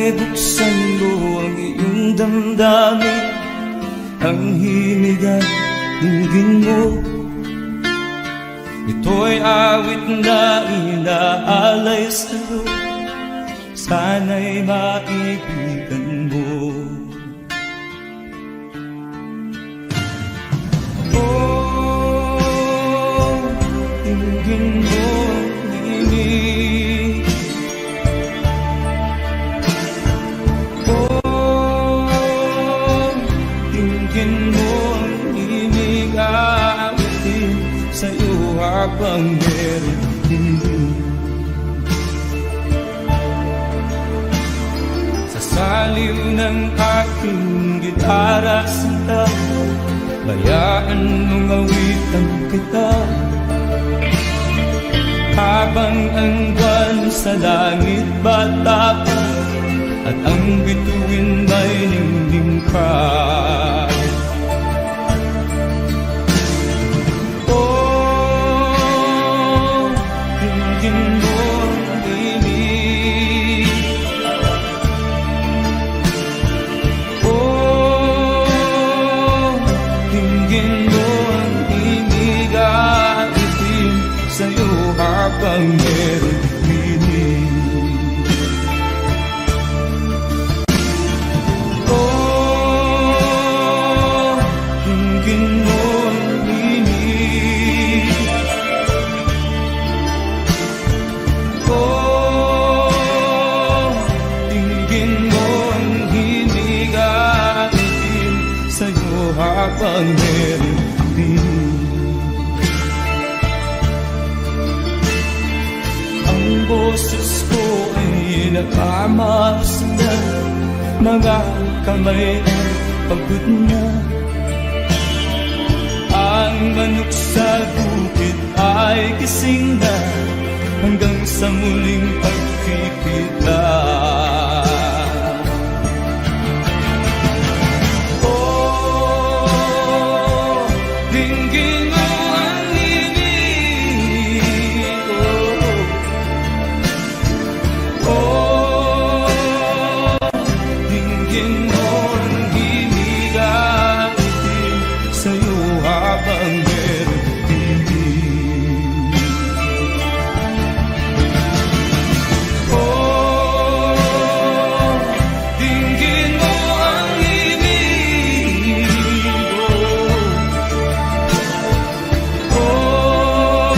Sana'y buksan mo ang iyong damdamin, ang himig at dinggin mo. Ito'y awit na inaalay sa'yo, sana'y maibigan mo. Oh, dinggin mo ang himig. Oh, dinggin mo ang himig, awitin sa'yo habang meron din. Sa saliw ng aking gitara sinta, bayaan mong awitan kita. Habang ang buwan sa langit bata at ang bituin may ningning ka. Habang meron pinig. Oh, dinggin mo ang himig. Oh, dinggin mo ang himig, awitin sa'yo habang meron pinig. Ang boses ko ay nakamasdan, mga kamay ang pagod niya. Ang manok sa bukid ay gising na hanggang sa muling pagkikita. Oh, dinggin mo ang himig. Oh, dinggin mo ang himig, awitin sa'yo habang meron pinig. Oh, dinggin mo ang himig. Oh,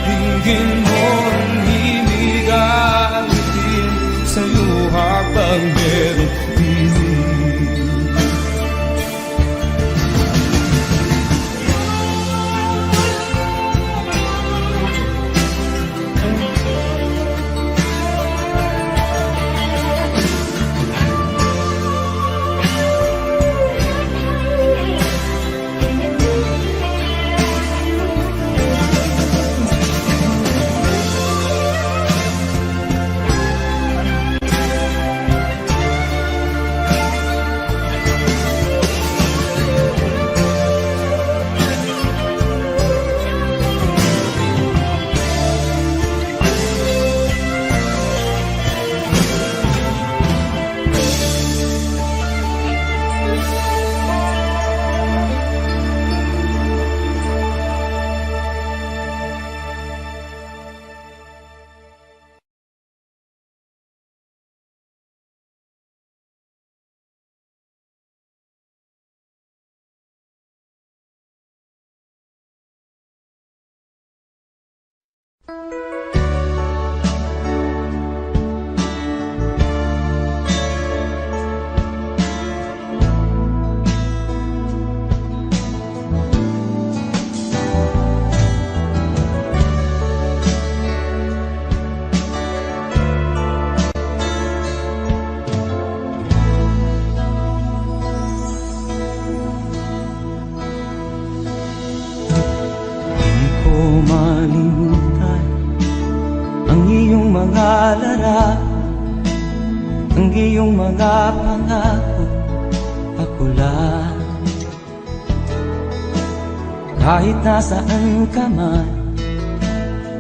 dinggin mo ang himig, awitin sa'yo habang meron pinig. Malimutan ang iyong mga larawan, ang iyong mga pangako, ako lang. Kahit nasaan ka man,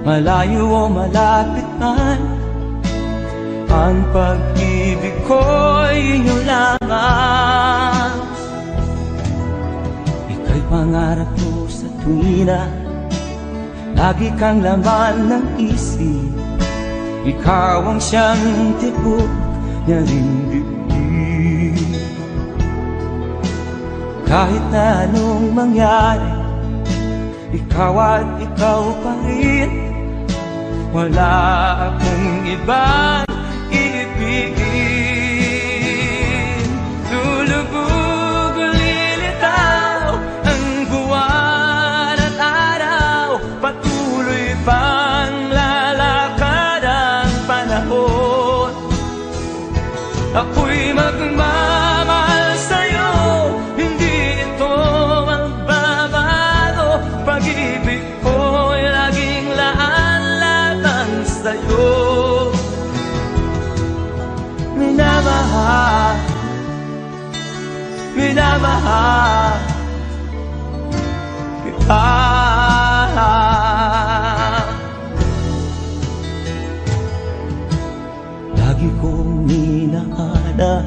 malayo o malapit man, Ang pag-ibig ko'y inyo lamang. Ika'y pangarap ko sa tuwina, lagi kang laman ng isip. Ikaw ang siyang tibok niya ring dibdib. Kahit na anong mangyari, ikaw at ikaw pa rin. Wala akong ibang iibigin. Lulubog o lilitaw ang buwan at araw, patuloy pang lalakad ang panahon. Ako'y magmamahal sa'yo, hindi ito magbabago. Pag-ibig ko'y laging laan sa'yo. Minamahal, minamahal kita. Lagi kong minahal,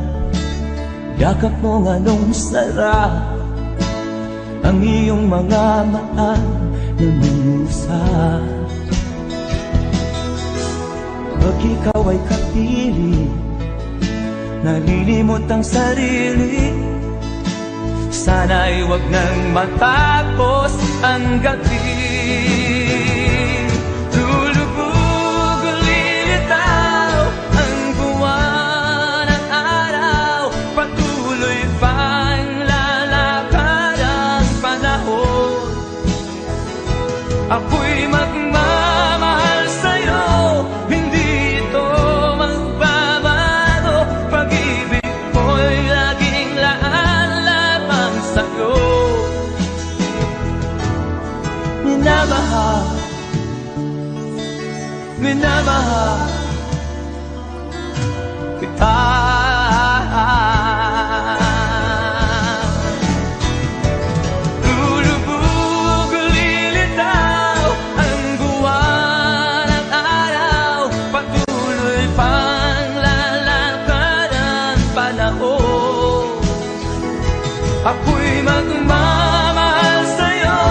yakap mong anong sarap, ang iyong mga mata na musa. Pag ikaw ay kapiling, nalilimot ang sarili. Sana'y wag nang matapos ang gabi. Lulubog o lilitaw ang buwan at araw, patuloy pang lalakad ang panahon. Ako'y magmamahal sa'yo, hindi ito magbabago. Pag-ibig ko'y laging laan lamang sa'yo. Minamahal, minamahal kita. Ako'y magmamahal sa'yo,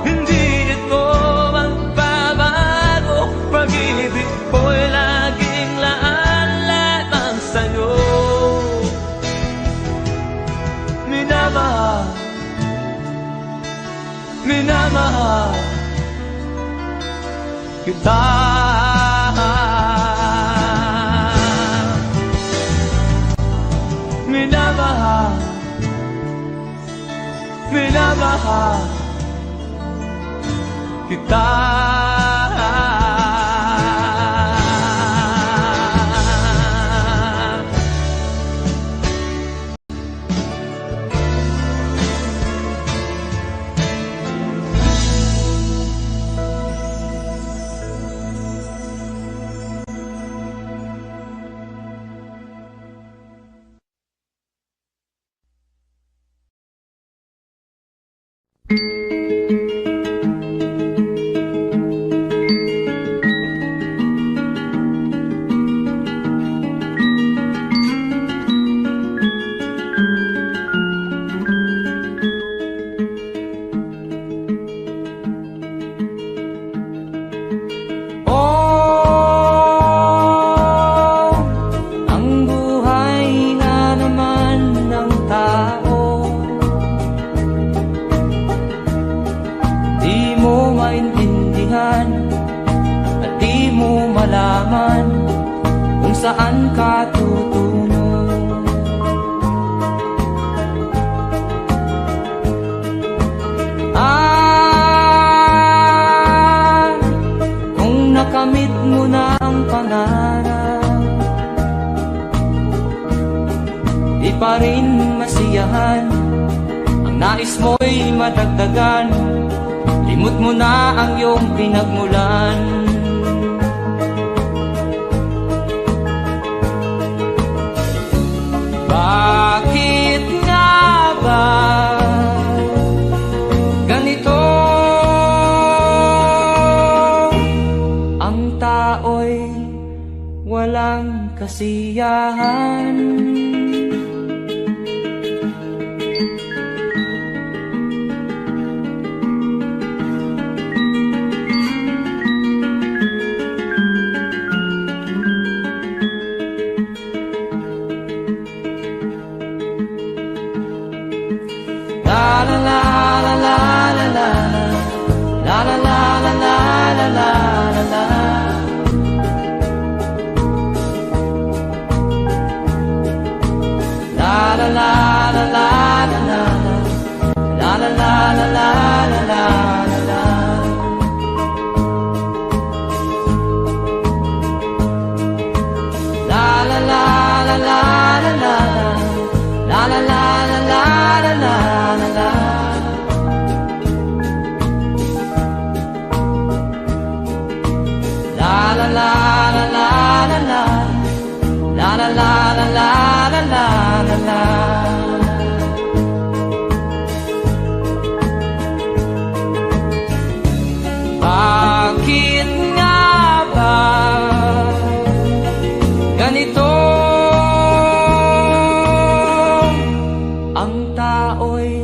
hindi ito magbabago. Pag-ibig ko'y laging laan lamang sa'yo. Minamahal, minamahal kita. Minamahal, minamahal kita. Saan ka tutungo? Kung nakamit mo na ang pangarap, di pa rin masiyahan. Ang nais mo'y madagdagan, limot mo na ang iyong pinagmulan. Bakit nga ba ganito? Ang tao'y walang kasiyahan. La la la la la la la la la la la la la la la. La la la la la la la la la la la la la la. La la la la la la la la la la la la la la. La la la la la la la la la la la la la la. Bakit nga ba ganito? Ang tao'y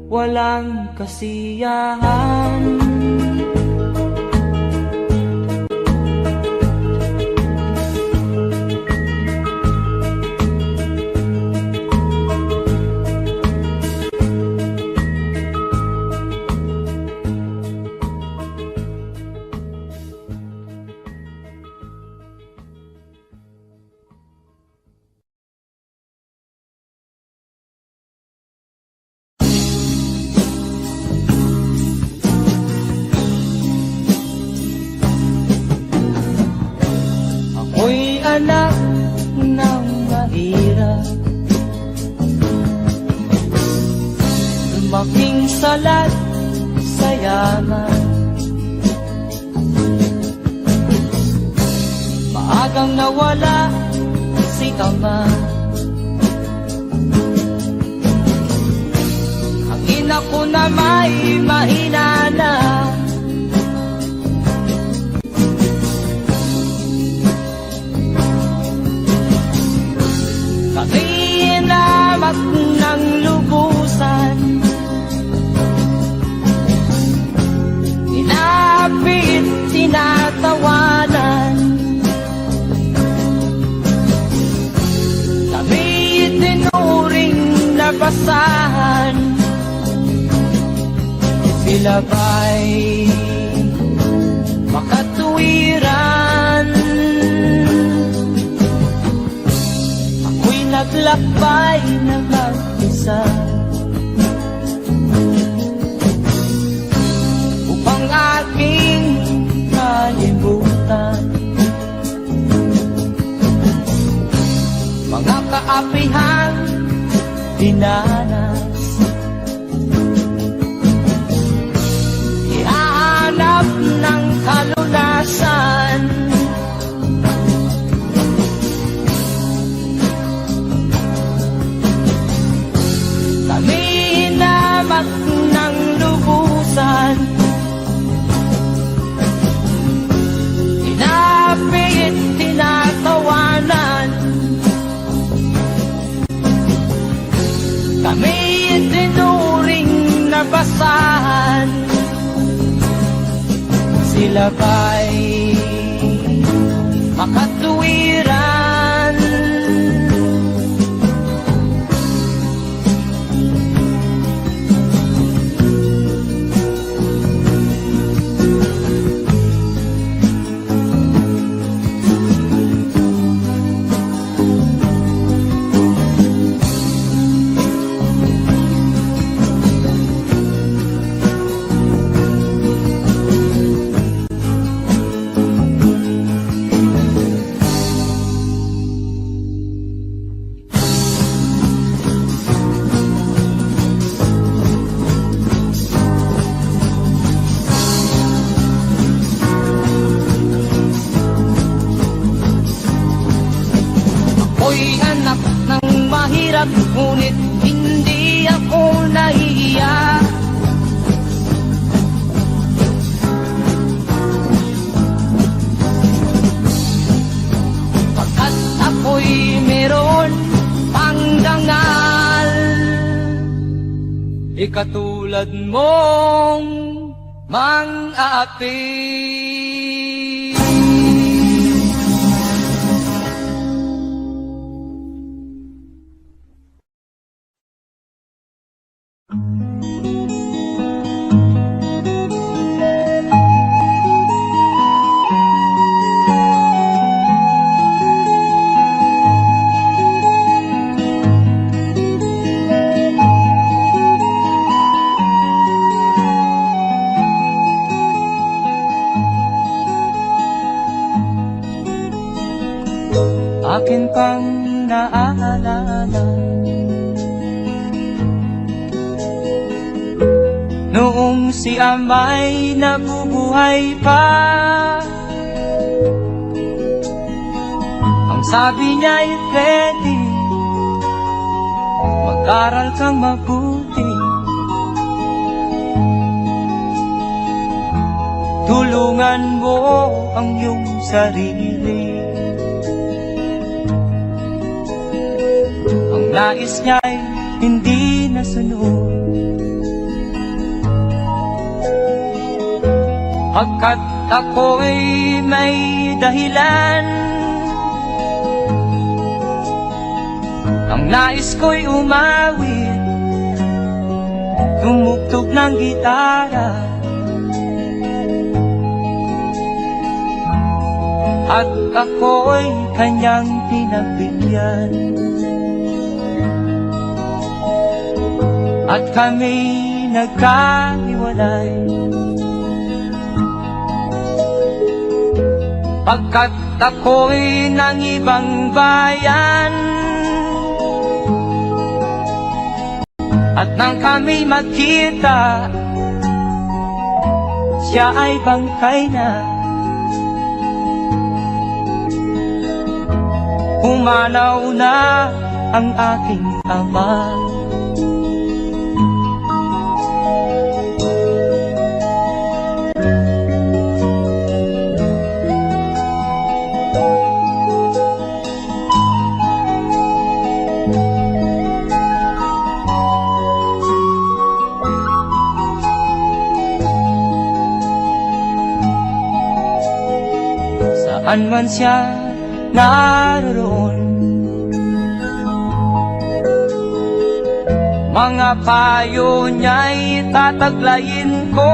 walang kasiyahan. Ako'y anak ng mahirap, lumaking salat sa yaman. Maagang nawala si ama, ang ina ko na may mahina na. Kainamat ng lubusan, inapit, tinatawanan. Kami itinuring na basahan, sila ba'y makatuwiran? Naglakbay na mag-isa upang aking kalimutan mga kaapihan dinanas. Ihahanap ng kalunasan, kami hinamak ng lubusan, inapit, tinatawanan. Kami itinuring na basahan, sila ba'y makatuwiran? Ako'y anak ng mahirap, ngunit hindi ako nahihiya. Pagkat di katulad mong mang-aapi. Akin pang naaalala noong si Amay nabubuhay pa. Ang sabi niya ay Freddy, mag-aral kang mabuti, tulungan mo ang iyong sarili. Ang nais niya'y hindi nasunod, pagkat ako'y may dahilan. Ang nais ko'y umawit, tumugtog ng gitara, at ako'y kanyang pinagbigyan. At kami nagkahiwalay, pagkat ako'y ng ibang bayan. At nang kami magkita, siya ay bangkay na. Umanaw na ang aking ama. Saan man siya naroon, mga payo niya'y tataglayin ko.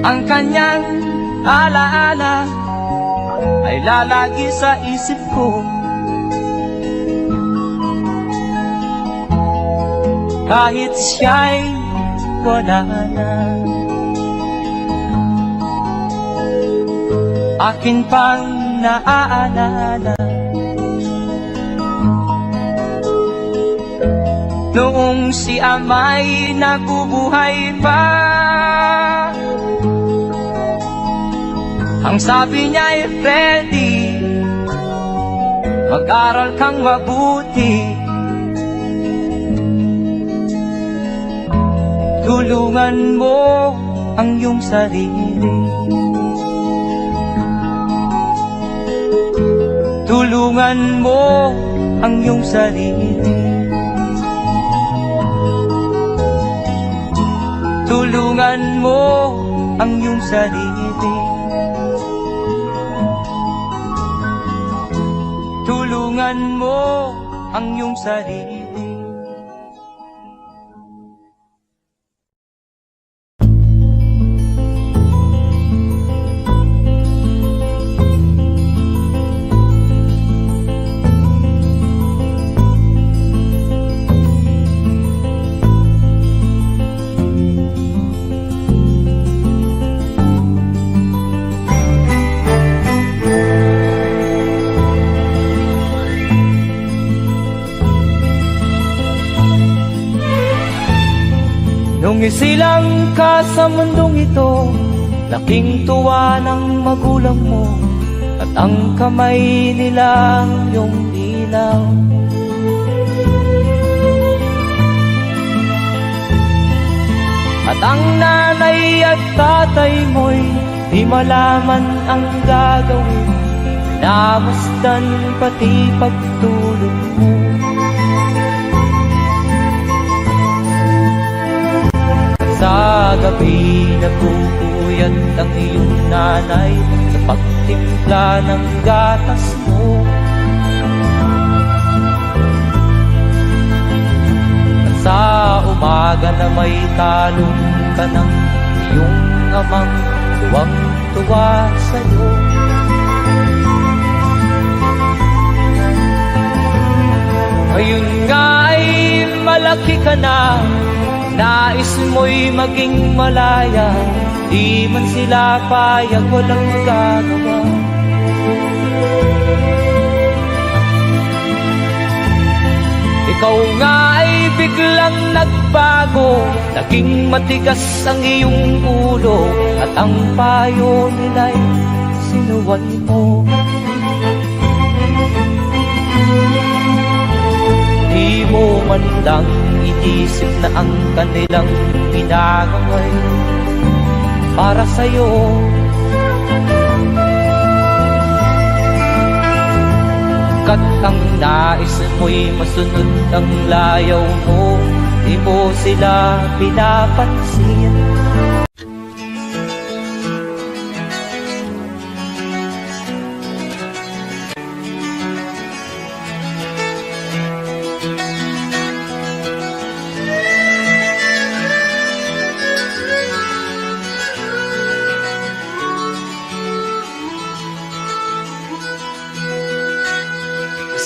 Ang kanyang alaala ay lalagi sa isip ko, kahit siya'y wala na. Akin pang naaalala noong si Amay nabubuhay pa. Ang sabi niya ay Freddy, mag-aral kang mabuti, tulungan mo ang iyong sarili. Tulungan mo ang iyong sarili. Tulungan mo ang iyong sarili. Tulungan mo ang iyong sarili. Nung isilang ka sa mundong ito, laking tuwa ng magulang mo, at ang kamay nila iyong ilaw. At ang nanay at tatay mo'y di malaman ang gagawin, namasdan pati pagtulog mo. gabi nagpupuyat ang iyong nanay sa pagtimpla ng gatas mo. At sa umaga na may talong ka ng iyong amang tuwang-tuwa sa'yo. Ngayon nga ay malaki ka na, nais mo'y maging malaya, di man sila payag, walang magagawa. Ikaw nga ay biglang nagbago, naging matigas ang iyong ulo, at ang payo nila'y sinuwan mo. Di mo man lang inisip na ang kanilang ginagaway para sa'yo. Kat ang nais mo'y masunod ang layaw mo, di mo sila pinapansin.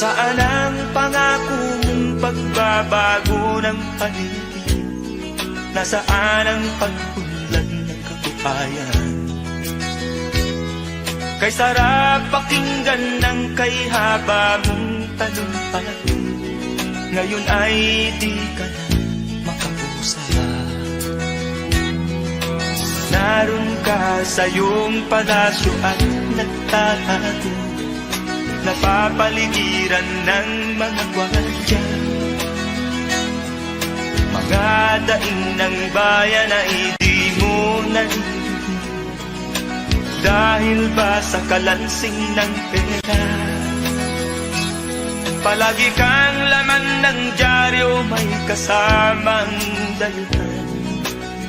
Saan ang pangako mong pagbabago ng paligid? Nasaan ang pagpunlan ng kabuhayan? Kay sarap pakinggan ng kay haba mong talumpati, ngayon ay di ka na makapusa. Naroon ka sa iyong palasyo at nagtatago, napapaligiran ng mga gwardiya. Mga daing ng bayan na hindi mo narinig, dahil ba sa kalansing ng pera? Palagi kang laman ng dyaryo, may kasamang dayuhan,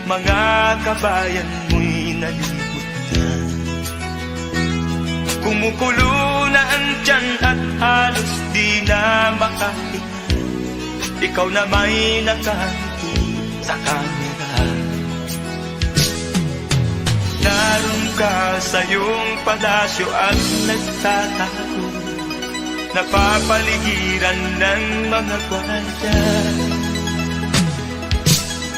mga kabayan mo'y nalibot na. Kumukulo na ang tiyan at halos di na makahinga, ikaw na may nakangiti sa kamera. Naroon ka sa iyong palasyo at nagtatago, napapaligiran ng mga gwardiya.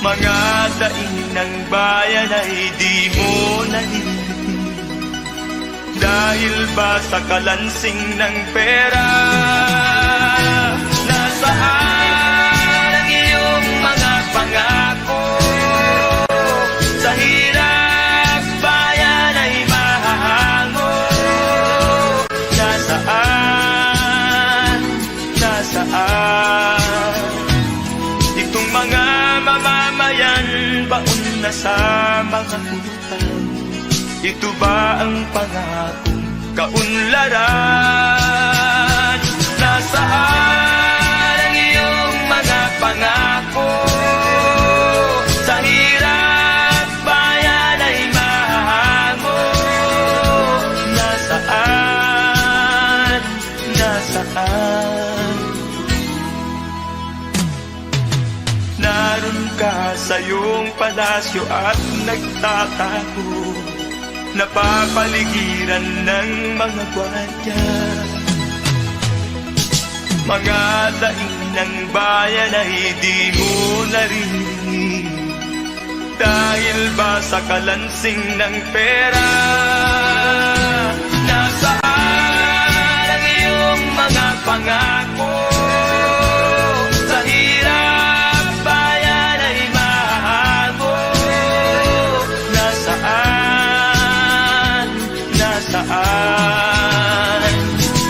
Mga daing ng bayan ay di mo narinig, dahil ba sa kalansing ng pera? Nasaan ang iyong mga pangako? Sa hirap bayan ay mahahango. Nasaan? Nasaan? Itong mga mamamayan, baon na sa mga utang. Ito ba ang pangakong kaunlaran? Nasaan ang iyong mga pangako? Sa hirap bayan ay mahango. Nasaan? Nasaan? Naroon ka sa iyong palasyo at nagtatago, napapaligiran ng mga gwardiya. Mga daing ng bayan ay di mo narinig, dahil ba sa kalansing ng pera? Nasaan ang iyong mga pangako? Sa hirap bayan ay mahago. Nasaan? Nasaan?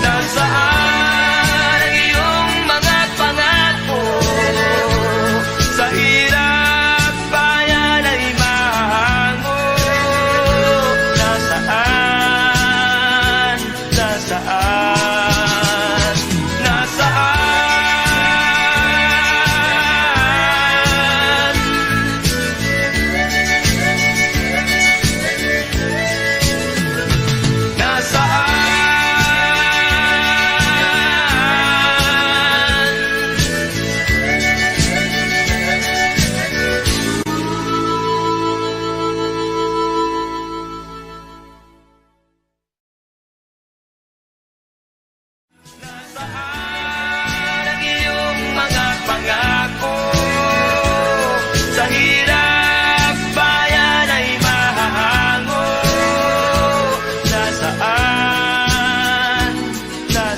Nasaan ang iyong mga pangako? Sa hirap bayan ay mahango. Nasaan?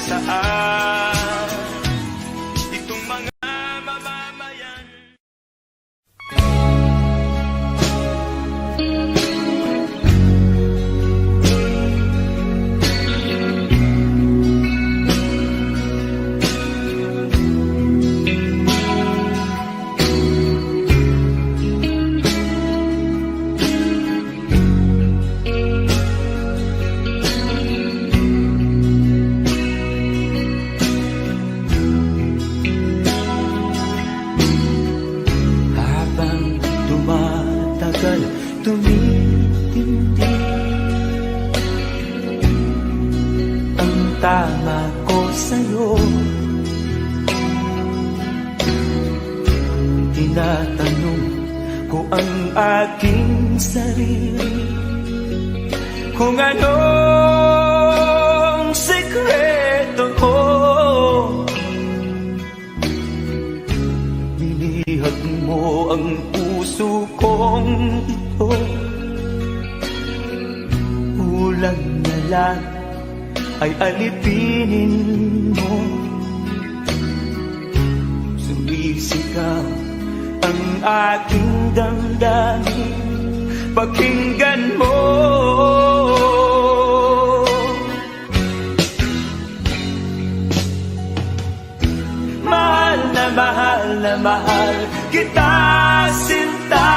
saan itong mga mamamayan. Habang tumatagal, tumitindi ang tama ko sa'yo. Tinatanong ko ang aking sarili kung anong sekreto ko. Binihag mo ang puso kong ito, kulang na lang ay alipinin mo. Sumisigaw ang aking damdamin, pakinggan mo. Mahal na mahal na mahal kita, sinta.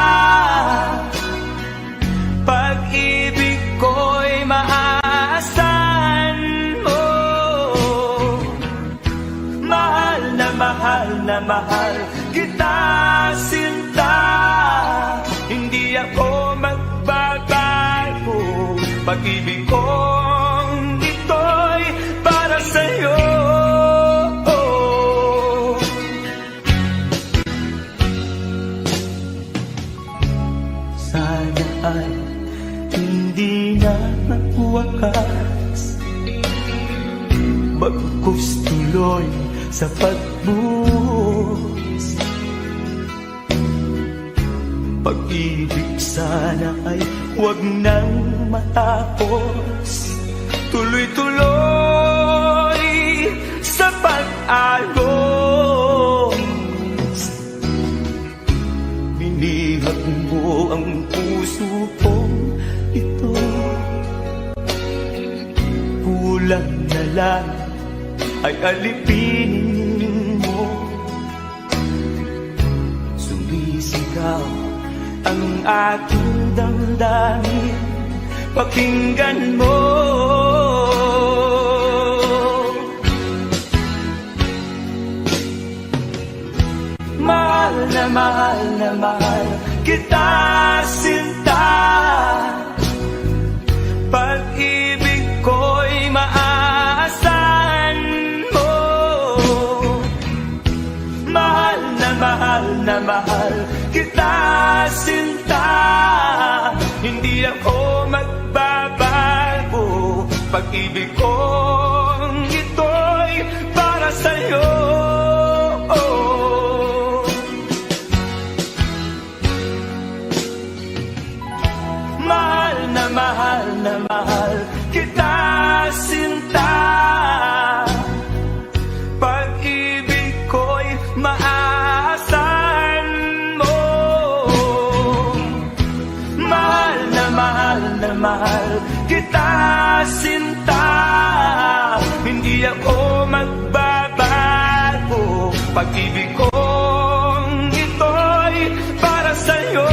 Pag-ibig ko'y maaasahan mo. Mahal na mahal kita, sinta. Hindi ako magbabago. Pag-ibig kong ito'y para sa'yo. Sana ay hindi na magwakas, bagkus tuloy sa pagbuhos. Pag-ibig sana ay huwag nang matapos, tuloy-tuloy sa pag-agos. Binihag mo ang puso kong ito, kulang na lang ay alipinin mo. Sumisigaw ang aking damdamin, pakinggan mo. Mahal na mahal kita, sinta. Pag-ibig ko'y maaasahan mo. Mahal na mahal kita, sinta. Hindi ako magbabago. Pag-ibig kong ito'y para sa'yo. Mahal na mahal kita, sinta. Pag-ibig ko'y maaasahan mo. Mahal na mahal kita, sinta. Hindi ako magbabago. Pag-ibig kong ito'y para sa'yo.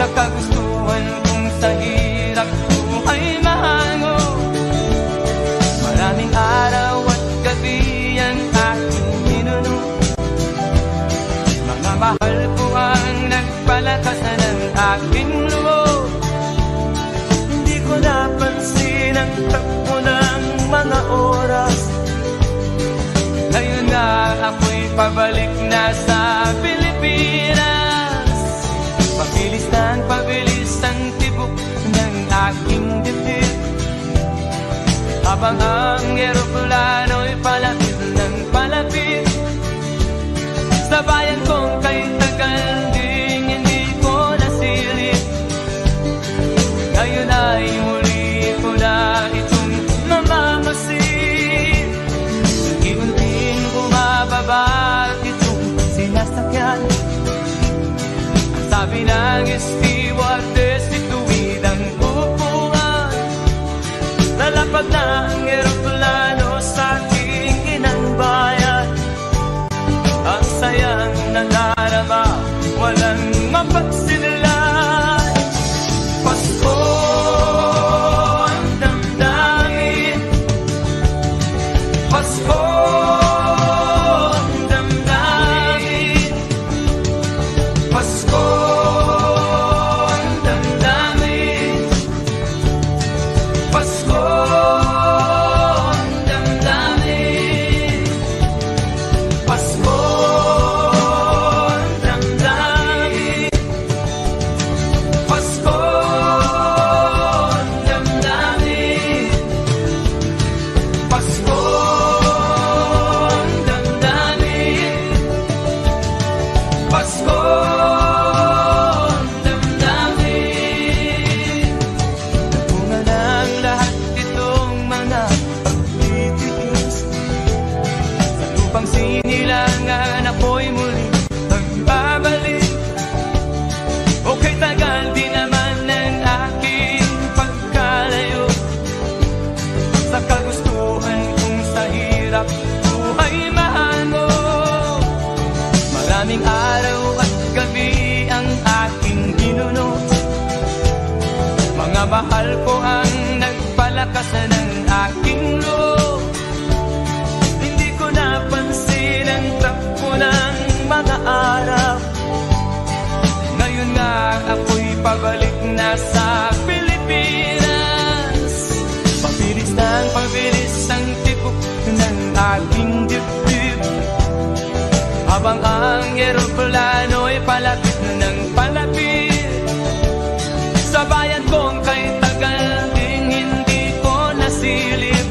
sa kagustuhan kong sa hirap buhay mahango. Maraming araw at gabi ang aking ninuno. Mga mahal ko ang nagpalakasan ng aking loob. Hindi ko napansin ang takbo ng mga oras. Ngayon na ako'y pabalik na sa Pilipinas. Pabilis ang tibok ng aking dibdib, habang ang eroplano'y palapit ng palapit sa bayan kong kay tagal ding hindi ko nasilip. Ngayon ay muli ko na itong mamamasid. Unti-unting bumababa itong sinasakyan. Ang sabi ng stewardess, ituwid ang upuan. Lalapag na ang eroplano sa aking inang bayan. Ang sayang nadarama, walang mapagsinlan. Pasko ang damdamin, Pasko ang damdamin, Pasko ang damdamin, Pasko ang damdamin, Pasko ang damdamin, Pasko ang damdamin, Pasko ang damdamin, Pasko ang damdamin. Bunga ng lahat itong mga pagtitiis. Sa lupang sinilangan ako'y muli magbabalik. Okay, tagal din naman ng aking pagkalayo sa kagustuhan kong sa hirap buhay mahango. Maraming araw at gabi ang aking ginuno. Mga mahal ko ang nagpalakasan ng aking loob. Hindi ko napansin ang takbo ng mga araw. Ngayon nga ako'y pabalik na sa Pilipinas. Pabilis ang tibok ng aking dibdib, habang ang eroplano'y palapit ng palapit sa bayan kong kay tagal ding hindi ko nasilip.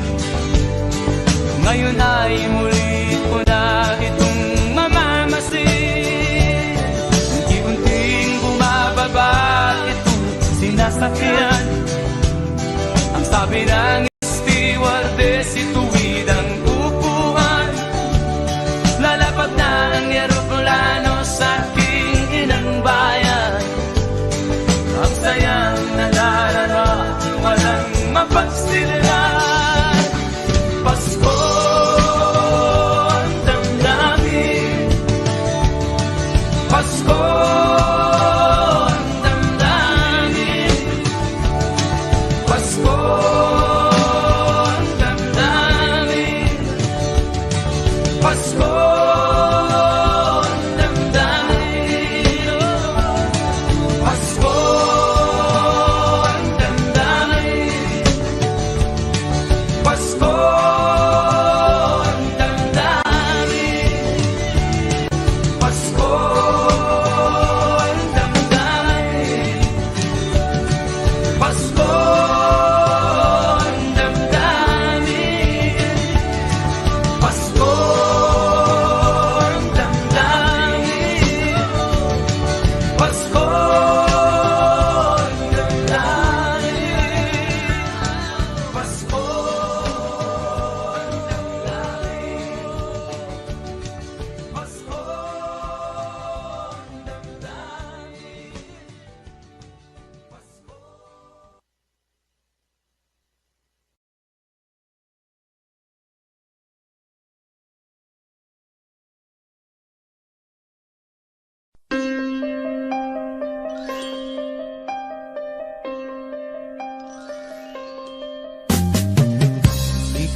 Ngayon ay muli ko na itong mamamasid. Unti-unting bumababa itong sinasakyan. Ang sabi ng stewardess, ituwid ang upuan. Lalapag na ang eroplano sa aking inang bayan. Ang sayang nadarama, walang mapagsinlan. Pasko ang damdamin, Pasko ang damdamin, Pasko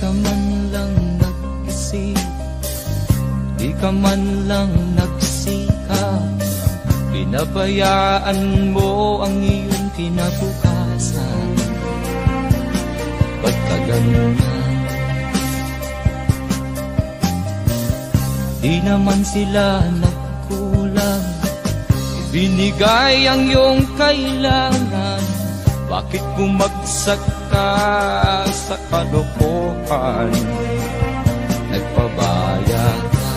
ka man lang nag-isip, di ka man lang nagsikap, pinabayaan mo ang iyong kinabukasan. Ba't ka ganun? Di naman sila nagkulang, binigay ang iyong kailangan. Bakit bumagsak ka sa kalokohan? Nagpabaya ka,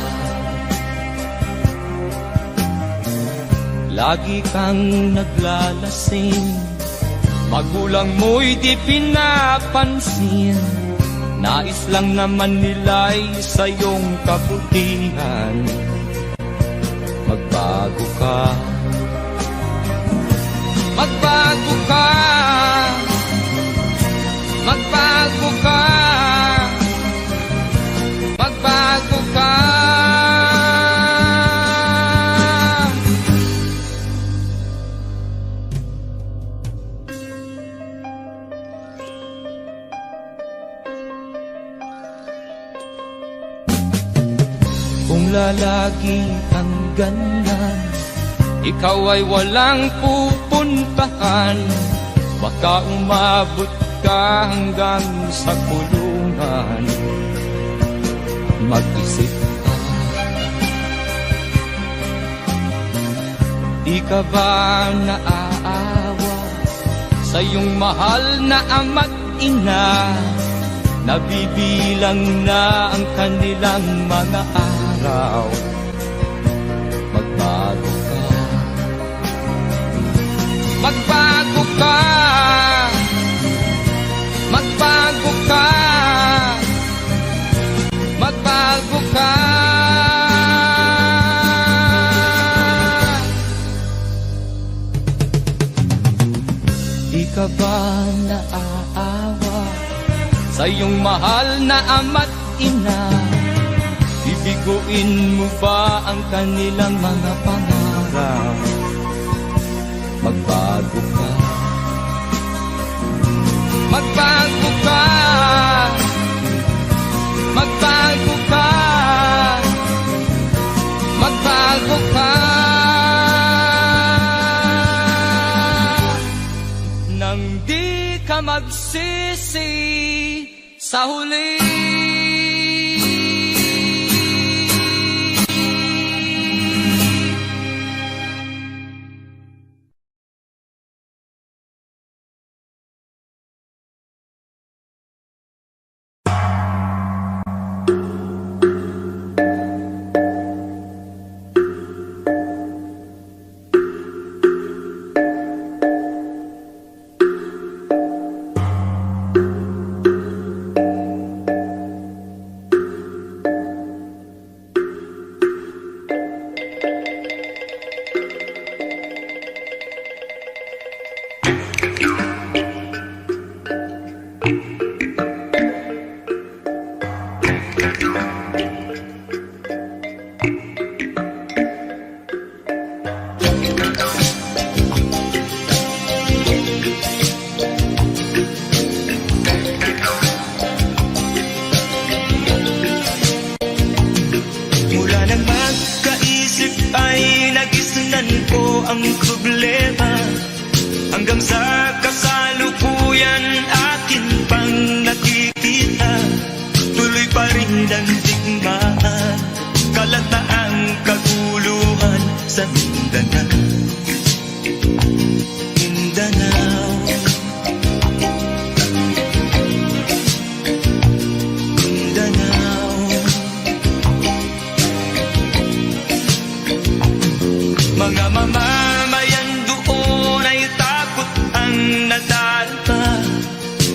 lagi kang naglalasing, magulang mo'y di pinapansin. Nais lang naman nila'y sa iyong kabutihan. Magbago ka, magbago ka, magbago ka, magbago ka. Kung lalagi kang ganyan, ikaw ay walang pupuntahan. Baka umabot ka hanggang sa kulungan. Mag-isip ka, di ka ba naaawa sa iyong mahal na ama't ina? Nabibilang na ang kanilang mga araw. Magbago ka, magbago ka, magbago ka, magbago ka. Di ka ba naaawa sa iyong mahal na ama't ina? Bibiguin mo ba ang kanilang mga pangarap? Magbago ka, magbago ka, magbago ka, magbago ka. Nang di ka magsisi sa huli. Ang problema hanggang sa kasalukuyan atin pang nakikita, tuloy pa rin ang digmaan, kalataang kaguluhan sa Mindanao. Mindanao, Mindanao. Mga mamamayan doon ay takot ang nadalpa,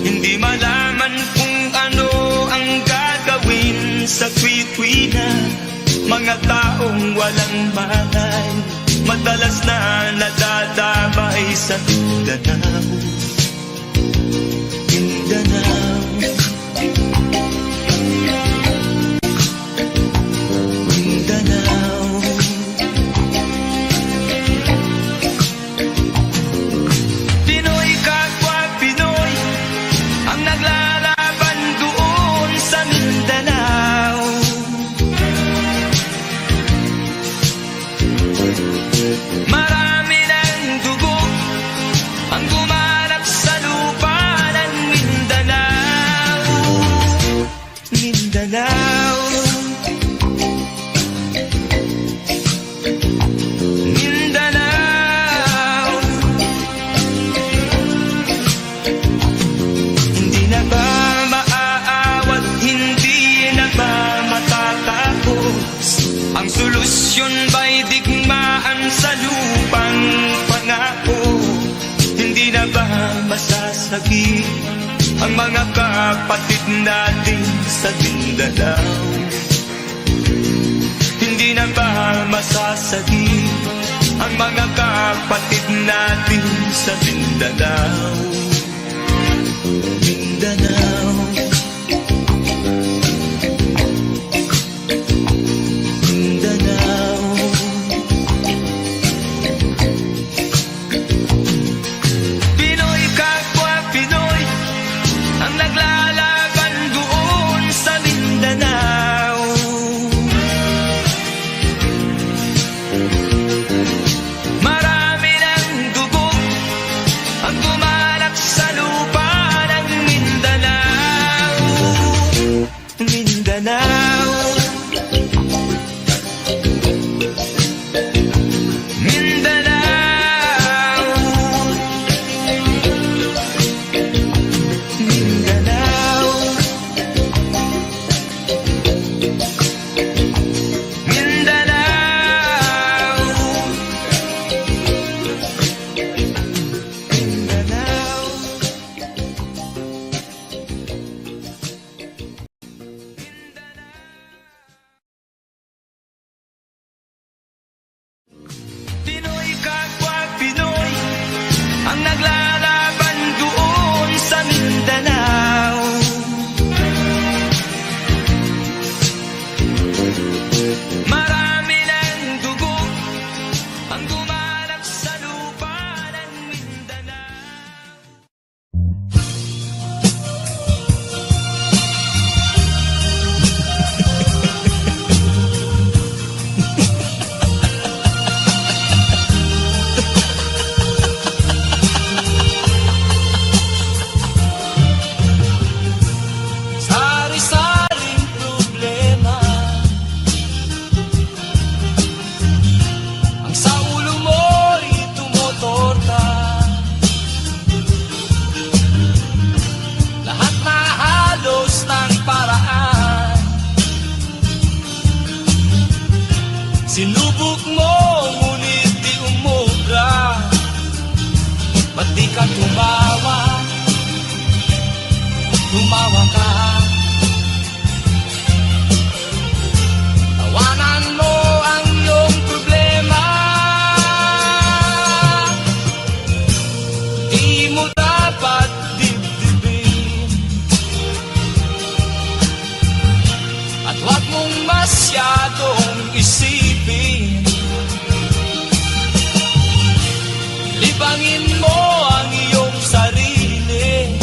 hindi malaman kung ano ang gagawin sa tuwi-tuwi na. Mga taong walang malay, madalas na nadadamay sa Mindanao. Mindanao, Mindanao. Pinoy kapwa Pinoy ang naglalaban doon ang gumanap sa lupa ng Mindanao. Mindanao, Mindanao. Hindi na ba maaawat, hindi na ba matatapos? Ang solusyon ba'y digmaan sa lupang pangako? Hindi na ba masasagi ang mga kapatid natin sa Mindanao? Hindi na ba masasagi ang mga kapatid natin sa Mindanao? Mindanao, Mindanao. Pinoy kapwa Pinoy ang naglalaban doon sa Mindanao. Marami ng dugo ang gumalak sa lupa ng Mindanao. Mindanao, Mindanao, Mindanao, Mindanao, Mindanao. Pinoy kapwa Pinoy ang naglalaban doon sa Mindanao. Marami ng dugo ang gumalak sa lupa ng Mindanao. Sari-saring problema ang sa ulo mo'y tumutorta. Lahat na halos ng paraan sinubok mo, ngunit di umubra. Ba't di ka tumawa? Tumawa ka. Tawanan mo ang iyong problema. Di mo dapat dibdibin, at huwag mong masyadong isipin. Libangin mo ang iyong sarili.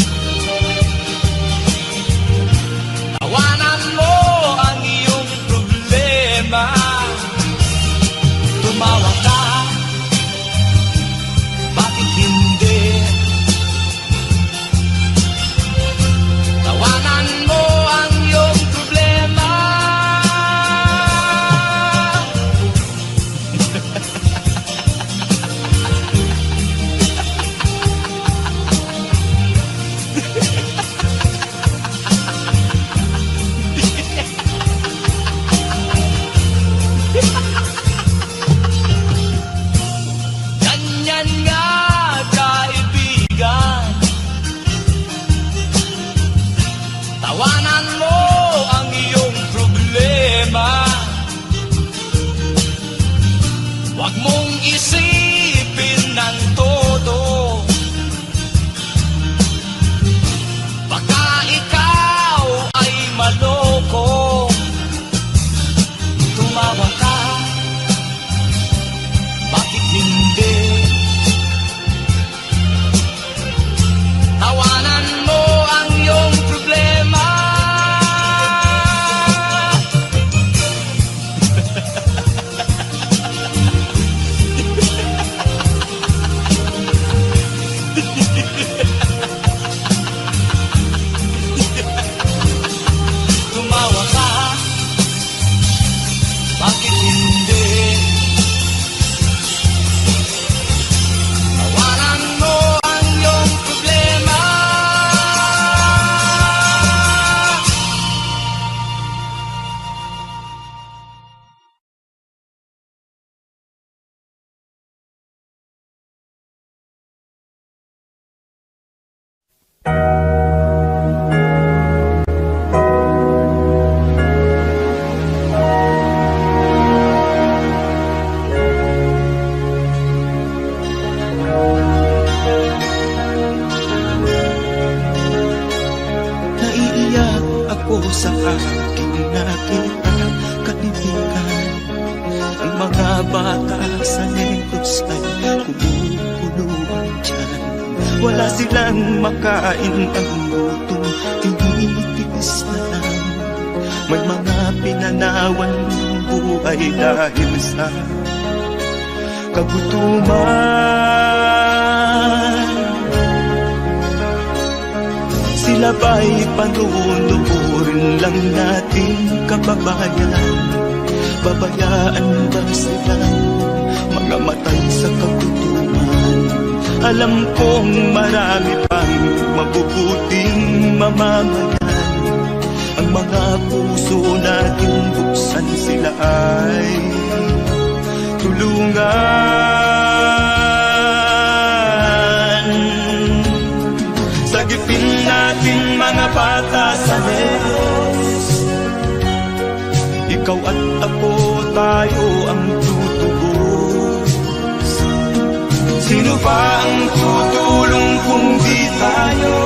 Tawanan mo ang iyong problema. Tumawa ka. Bakit hindi? sa aking nakita, kaibigan. Ang mga bata sa Negros ay kumukuluan dyan. Wala silang makain, ang gutom tinitiis na lang. May mga pinanawan ng buhay dahil sa kagutuman. Sila ba'y panunurin lang nating kababayan? Babayaan ba silang mga matay sa kagutuman? Alam kong marami pang mabubuting mamamayan. Ang mga puso natin buksan, sila ay tulungan. Sagipin natin mga bata sa Negros. Ikaw at ako, tayo ang tutubos. Sino ba ang tutulong kung di tayo?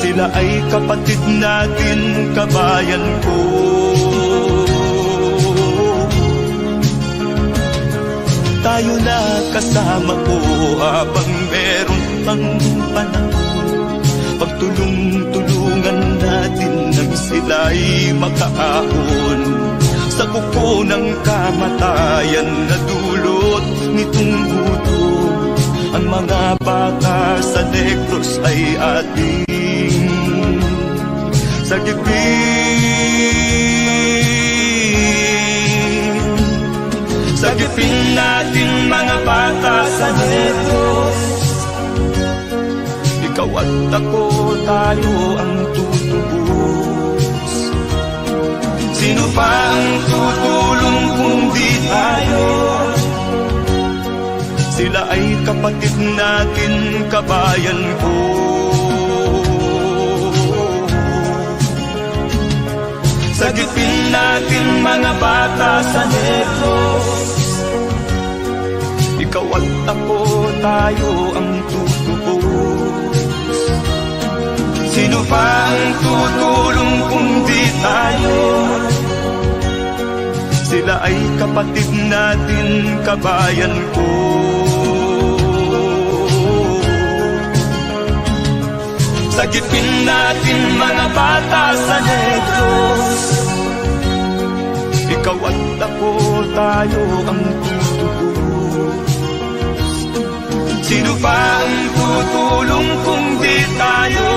Sila ay kapatid natin, kabayan ko. Tayo na kasama ko habang meron pang panahon. Pagtulong-tulungan natin nang sila'y makaahon sa kuko ng kamatayan na dulot nitong gutom. Ang mga bata sa Negros ay ating sagipin. Sagipin natin mga bata sa Negros. Ikaw at ako, tayo ang tutubos. Sino pa ang tutulong kung di tayo? Sila ay kapatid natin, kabayan ko. Sagipin natin mga bata sa Negros. Ikaw at ako, tayo ang tutubos. Sino pa ang tutulong kung di tayo? Sila ay kapatid natin, kabayan ko. Sagipin natin mga bata sa Negros. Ikaw at ako, tayo ang tutubos. Sino pa ang tutulong kung di tayo?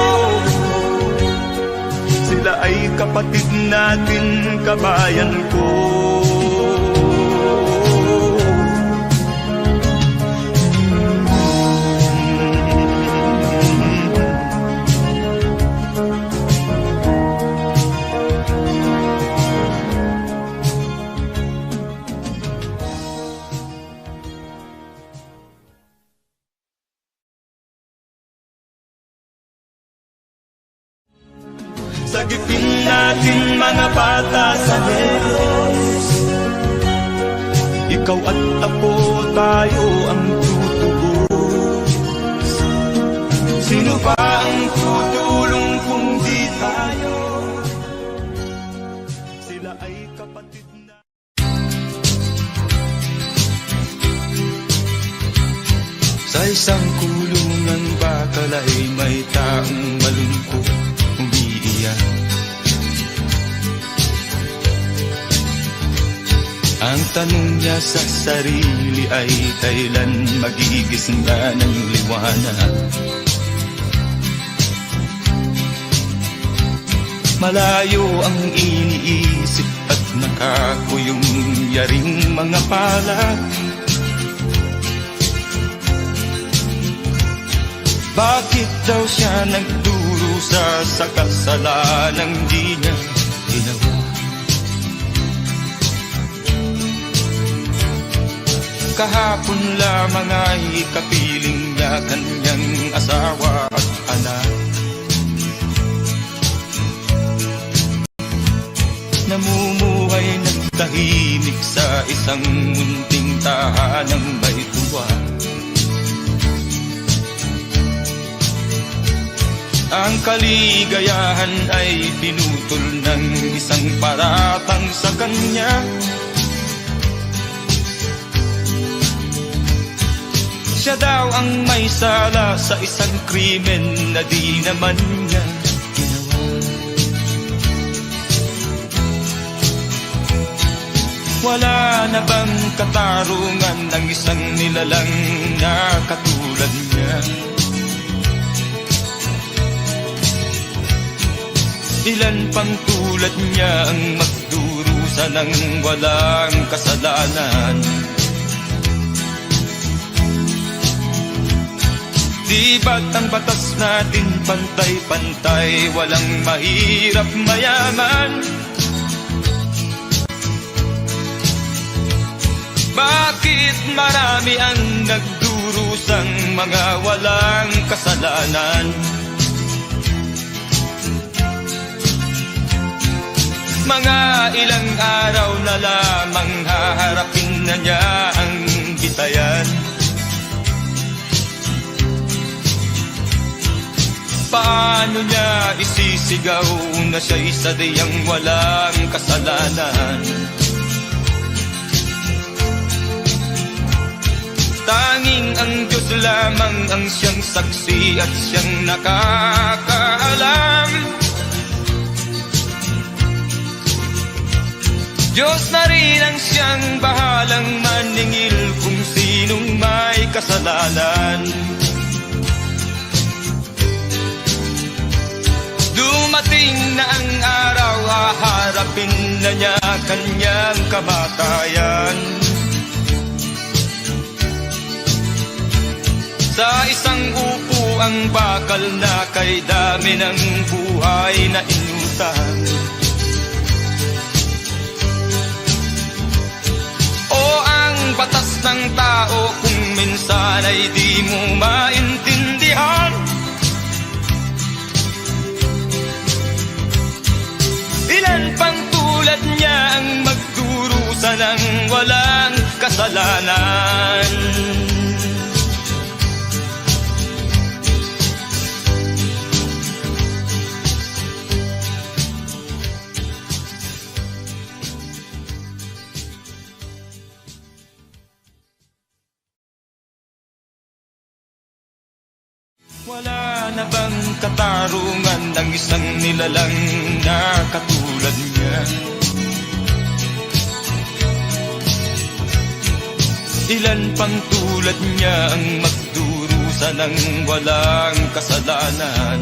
Sila ay kapatid natin, kabayan ko. Sagipin natin mga bata sa Negros. Ikaw at ako, tayo ang tutubos. Sino ba ang tutulong kung di tayo? Sila ay kapatid na. Sa isang kulungan bakal ay may taong malungkot umiiyak. Ang tanong niya sa sarili ay kailan magigising na ng liwanag. Malayo ang iniisip at nakakuyong yaring mga palad. Bakit daw siya nagdurusa sa kasalanang di niya ginawa? Kahapon lamang ay kapiling niya kanyang asawa at anak. Namumuhay ng tahimik sa isang munting tahanang may tuwa. Ang kaligayahan ay pinutol ng isang paratang sa kanya. Siya daw ang may sala sa isang krimen na di naman niya ginawa. Wala na bang katarungan ng isang nilalang na katulad niya? Ilan pang tulad niya ang magdurusa ng walang kasalanan? Di ba't ang batas natin pantay-pantay, walang mahirap mayaman? Bakit marami ang nagdurusang mga walang kasalanan? Mga ilang araw na lamang haharapin na niya ang bitayan. Paano niya isisigaw na siya'y sadyang walang kasalanan? Tanging ang Diyos lamang ang siyang saksi at siyang nakakaalam. Diyos na rin ang siyang bahalang maningil kung sinong may kasalanan. Dumating na ang araw, haharapin na niya kanyang kamatayan. Sa isang upo ang bakal na kay dami ng buhay na inutang. O ang batas ng tao kung minsan ay di mo maintindihan. Ilan pang tulad niya ang magdurusa ng walang kasalanan? Wala na bang katarungan ng isang nilalang na katulad niya? Ilan pang tulad niya ang magdurusa ng walang kasalanan?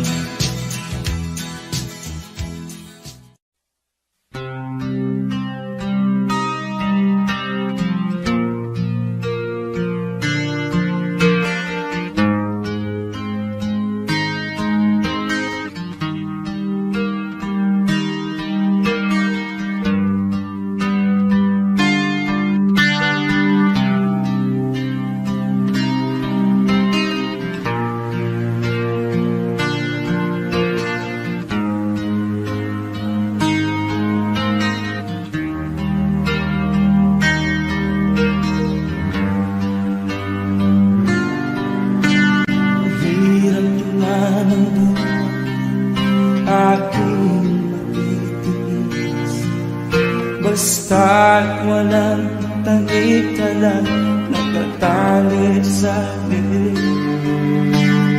Basta't walang tanik-talang nakatali sa bibig.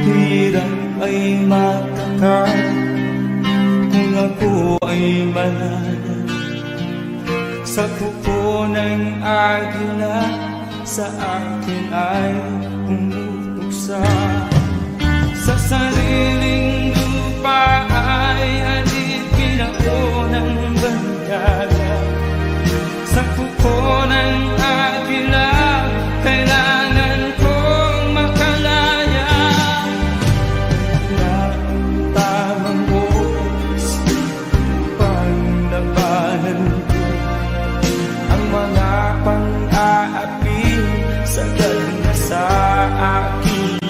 Hirap ay matakal kung ako ay malala. Sa kuko ng agila sa akin ay umuuksa. Sa sariling lupa ay alipin ako ng bandala. Sa kuko ng agila, kailangan kong makalaya. Na ang tamang oras, panglabanan ko ang mga pang-aapi sa sa aking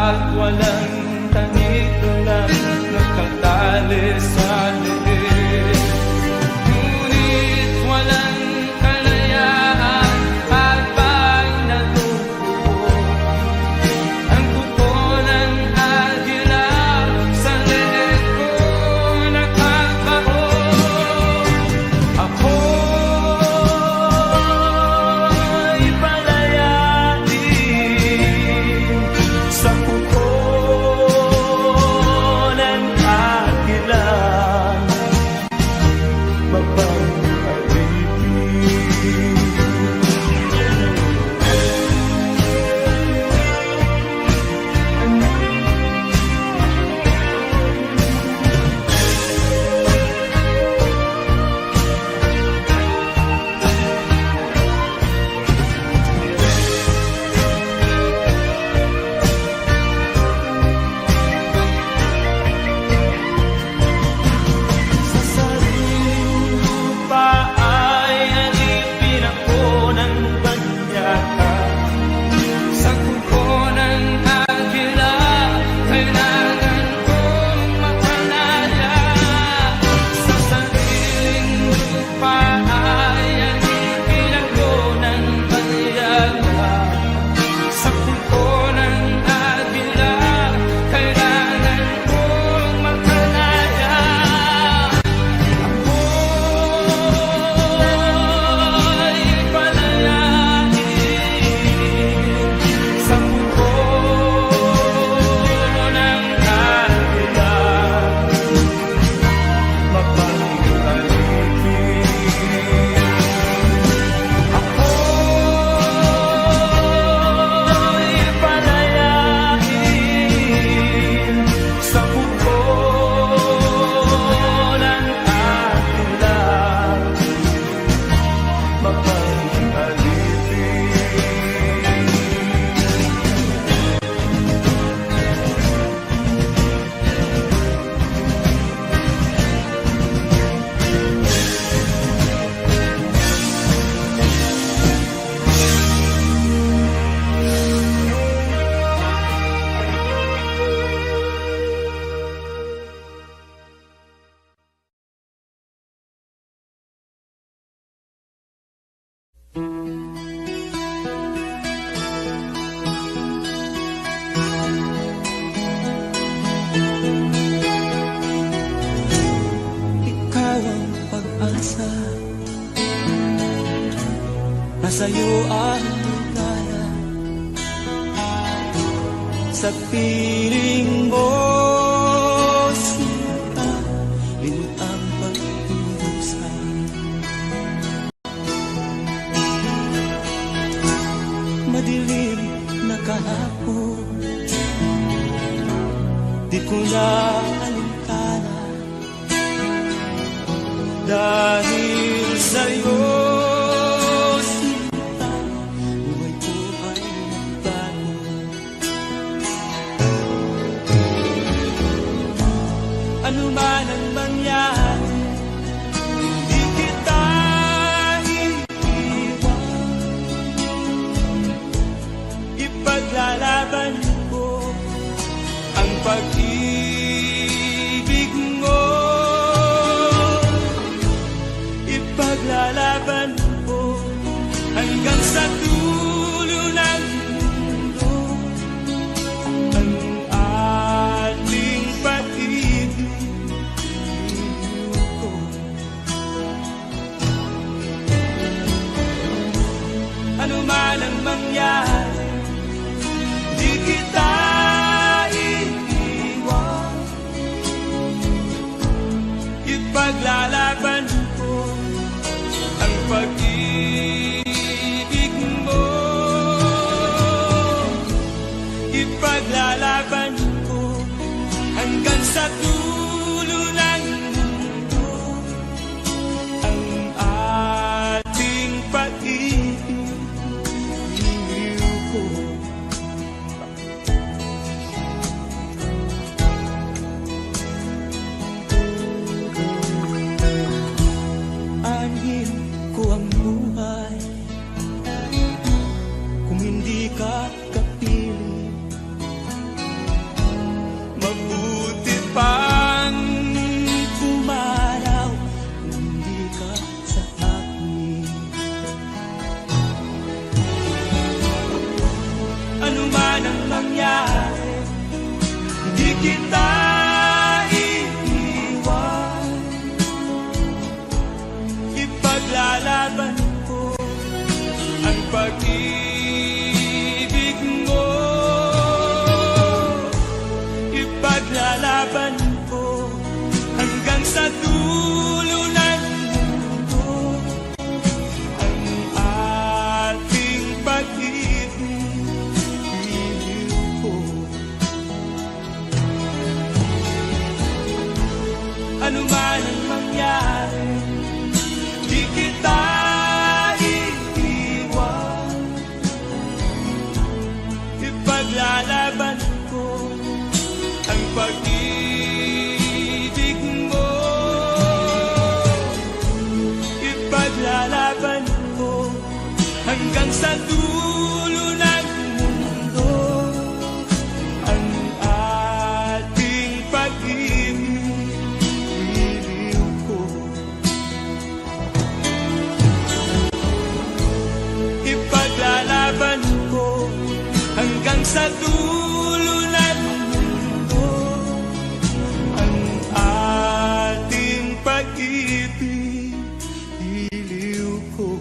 at walang tanik lang nakatali sa leeg. Ngunit walang kalayaan habang natutupo ang kuko ng agila sa leeg ko nakakaon. Ako'y palayain sa kuko ng agila, ikaw ang pag-asa, nasa'yo ang ligaya. Sa piling mo sinta, limot ang pag-iusa. Madilim na kahapon, di ko na alintana, dahil sa'yo sinta, buhay ko ay nagbago. Ano man ang mangyari, di kita iiwan. Ipaglalaban ko ang pag-ibig mo. Ipaglalaban ko hanggang sa dulo ng mundo ang ating pag-ibig ko. Ano man ang mangyari, di kita iiwan. kita iiwan. Ipaglalaban ko ang pag-ibig mo. Ipaglalaban ko hanggang sa dulo ng mundo ang ating pag-ibig. Iniw ko. Ano man ang mangyari, di kita iiwan. Ipaglalaban ko ang pag-ibig mo. Ipaglalaban ko hanggang sa dulo ng mundo ang ating pag-ibig. Iniw ko. Ipaglalaban ko hanggang sa dulo ng mundo ang ating pag-ibig. Iliw ko.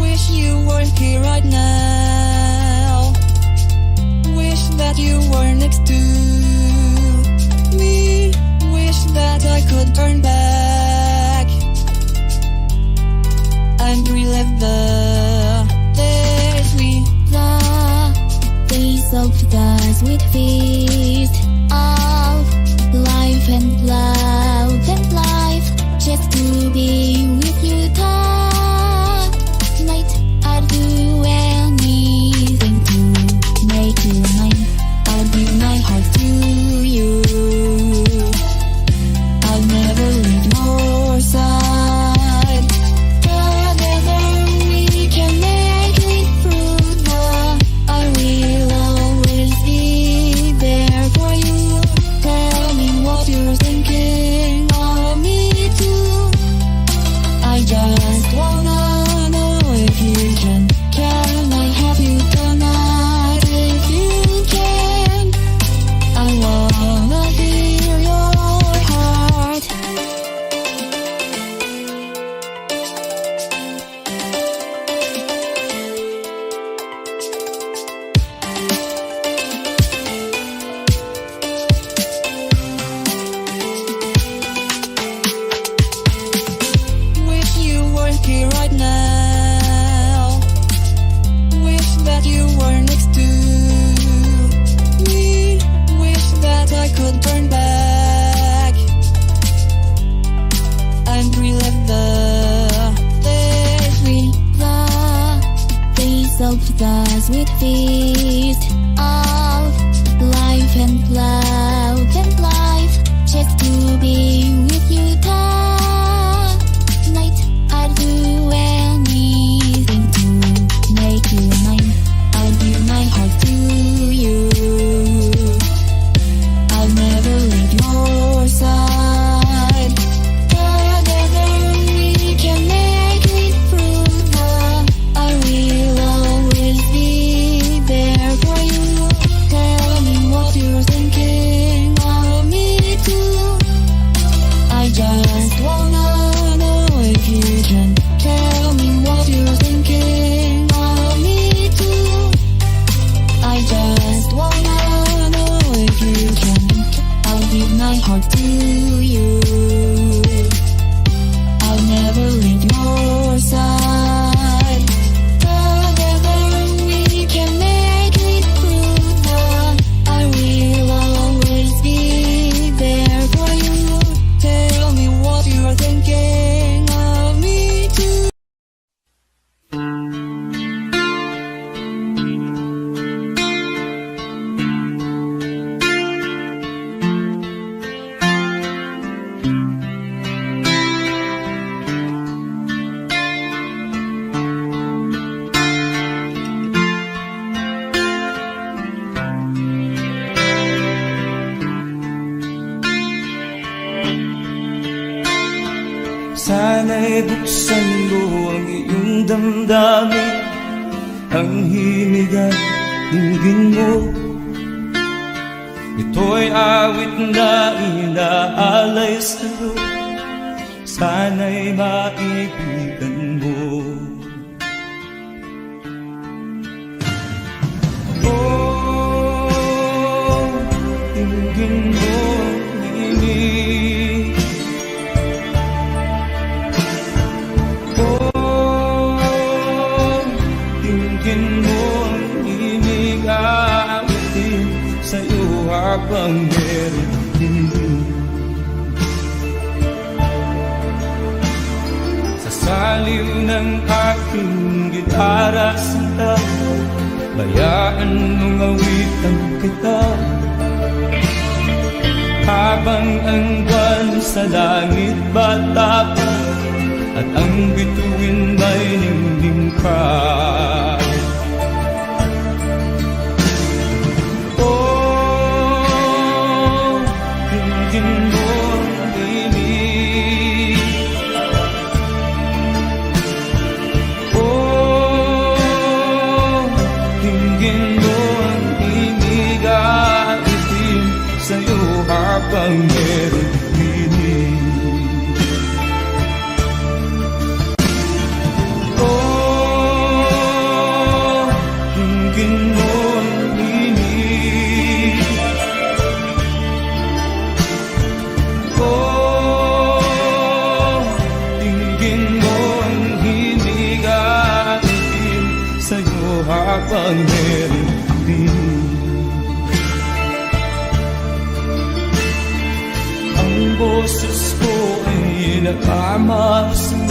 Wish you were here right now. Wish that you were next to me. Wish that I could turn back and relive the days we The days of the sweet feast of life and love and life, just to be with you tonight. I'd do anything to make you mine. I'll give my heart to you. I'll never leave your side. Together we can make it through the. I will always be there for you. Tell me what you're thinking of me too. I just wanna know if you can. Can I have you tonight? If you can, I wanna hear your heart. Wish you were here right now. Wish that you were next to me. Wish that I could turn back and relive the days we. The days of the sweet feast of life and love and life, just to be with you tonight. I'd do anything to make you mine. I'll give my heart to you. I'll never leave your side. Together we can make it through the. I will always be there for you. Tell me what you're thinking of me too. I just ay buksan mo ang iyong damdamin, ang himig at dinggin mo. Ito'y awit na inaalay sa'yo, sana'y maibigan mo. Oh, dinggin mo ang himig. Oh, dinggin mo ang himig, awitin sa'yo habang meron din. Sa saliw ng aking gitara sinta, bayaan mong awitan kita, habang ang buwan sa langit bata pa, at ang bituin may ningning pa. Habang meron dinig. Oh, dinggin mo ang himig. Oh, dinggin mo ang himig, atin sa'yo habang meron dinig. Ang boses ko ay nagmamahasan,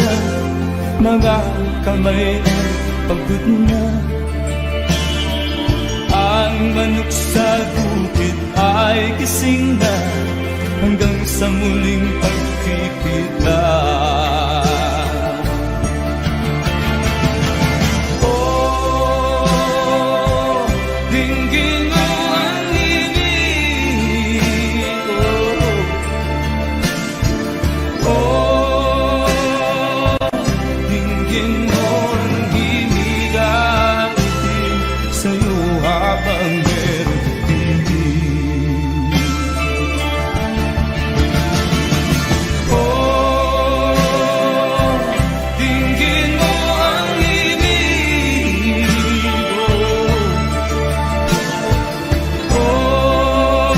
mga kamay ay pagod na. Ang manok sa bukid ay gising na, hanggang sa muling pagkikita. Oh, dinggin mo ang himig. Oh, dinggin mo ang himig, awitin sa'yo habang meron dinig. Oh, dinggin mo ang himig. Oh,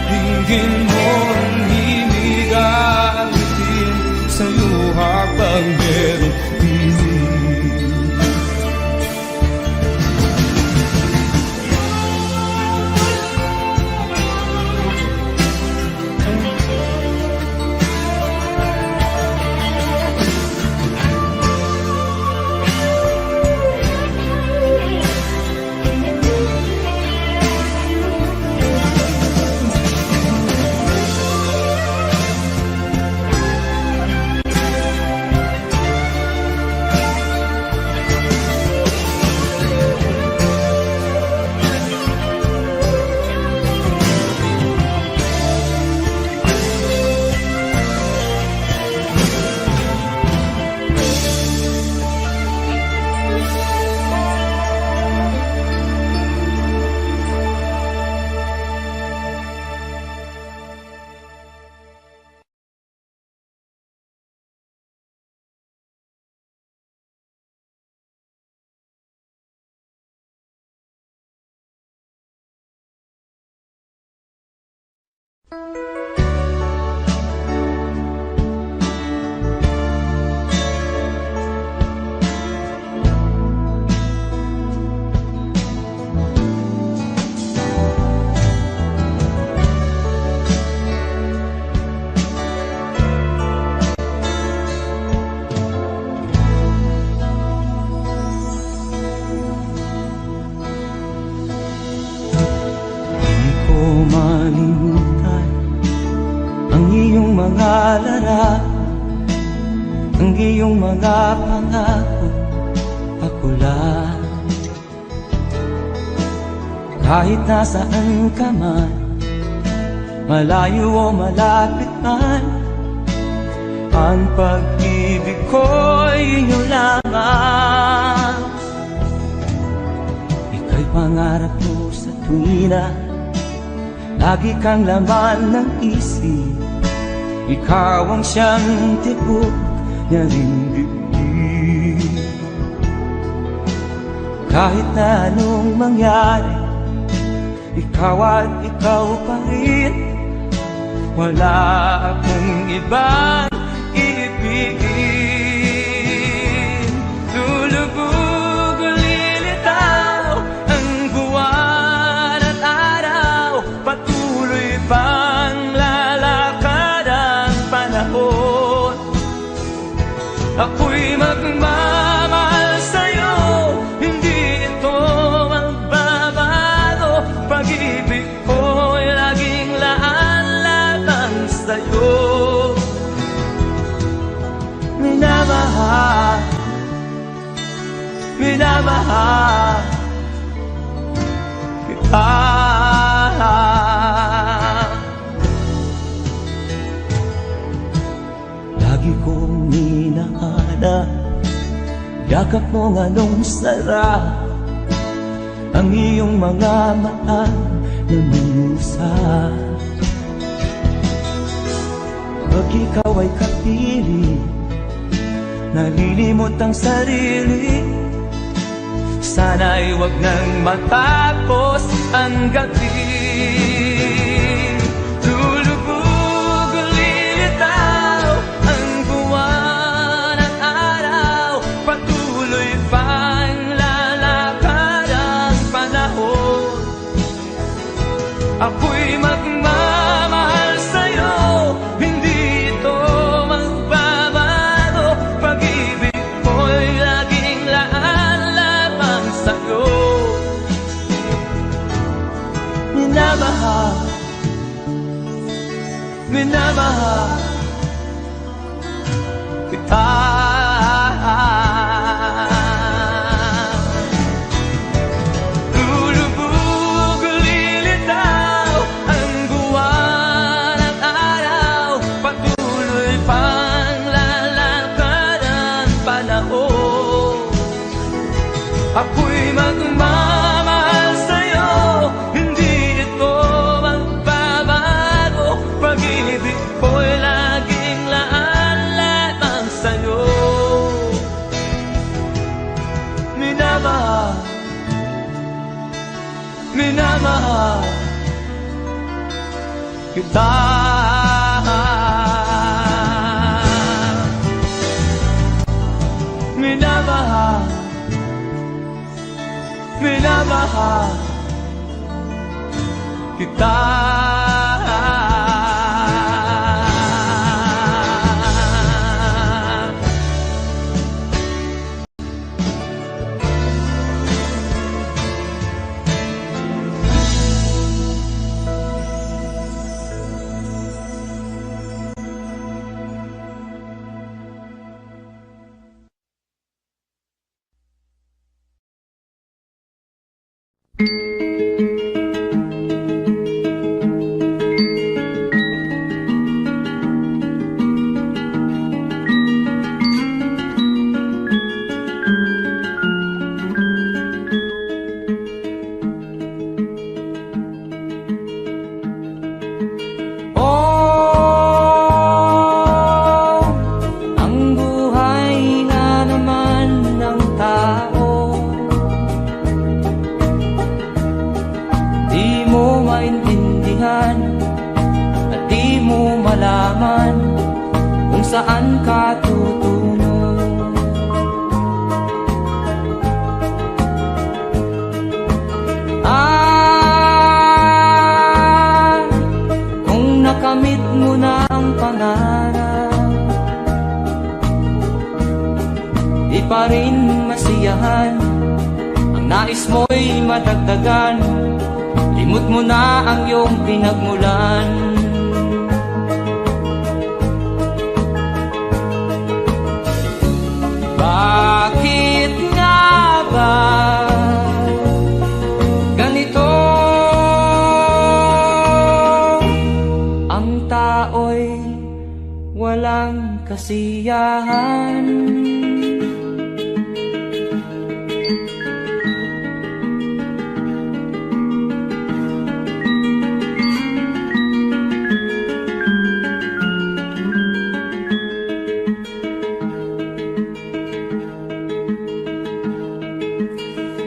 dinggin mo ang himig, awitin sa'yo habang meron dinig. Di ko malimutan ang iyong mga larawan, ang iyong mga pangako, ako lang. Kahit nasaan ka man, malayo o malapit man, Ang pag-ibig ko'y inyo lamang. Ika'y pangarap ko sa tuwina, lagi kang laman ng isip. Ikaw ang siyang tibok niya ring bibig. Kahit na anong mangyari, ikaw at ikaw pa rin. Wala akong ibang ibigin. Lulubog o lilitaw ang buwan at araw, patuloy pang lalakad ang panahon. Ako'y magmamahal sa'yo, hindi ito magbabago. Pag-ibig ko'y laging laan lamang sa'yo. Minamahal, minamahal kita. Lagi kong minahana, yakap mo nga nung sarap ang iyong mga mata na minusap. Pag ikaw ay kapiling, nalilimot ang sarili. Sana'y wag nang matapos ang gabi. Lulubog o lilitaw ang buwan at araw, patuloy pang lalakad ang panahon. Ako'y magmamahal sa'yo, hindi ito magbabago. Pag-ibig ko'y laging laan lamang sa'yo. Minamahal, minamahal kita. Lulubog o lilitaw ang buwan at araw, patuloy pang lalakad ang panahon. Ako'y magmamahal sa'yo, hindi ito magbabago. Pag-ibig ko'y laging laan lamang sa'yo. Minamahal, minamahal kita. Minamahal, minamahal kita. Saan ka tutungo? Kung nakamit mo na ang pangarap, di pa rin masiyahan. Ang nais mo'y madagdagan, limot mo na ang iyong pinagmulan. Bakit nga ba ganito? Ang tao'y walang kasiyahan.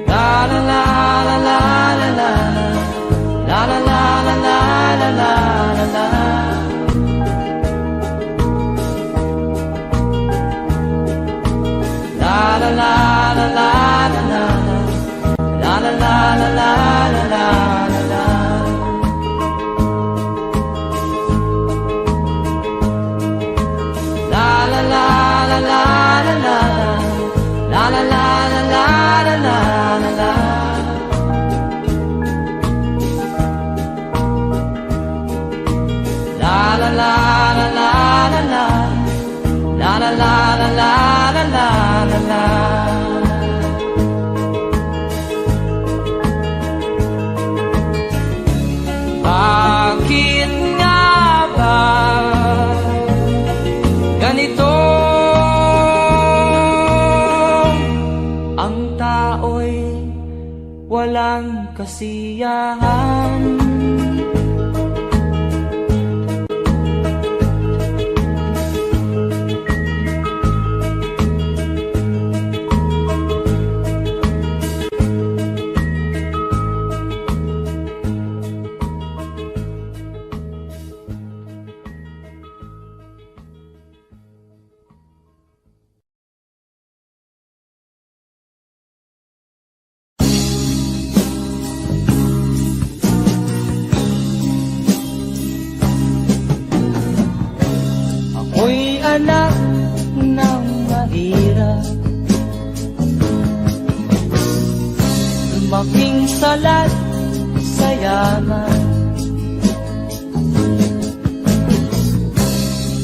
La la la la la la la la la la la la la la la. La la la la la la la la la la la la la la. La la la la la la la la la la la la la la. La la la la la la la la la la la la la la la. Bakit nga ba ganito ang tao'y walang kasiyahan? Ako'y anak ng mahirap, lumaking salat sa yaman.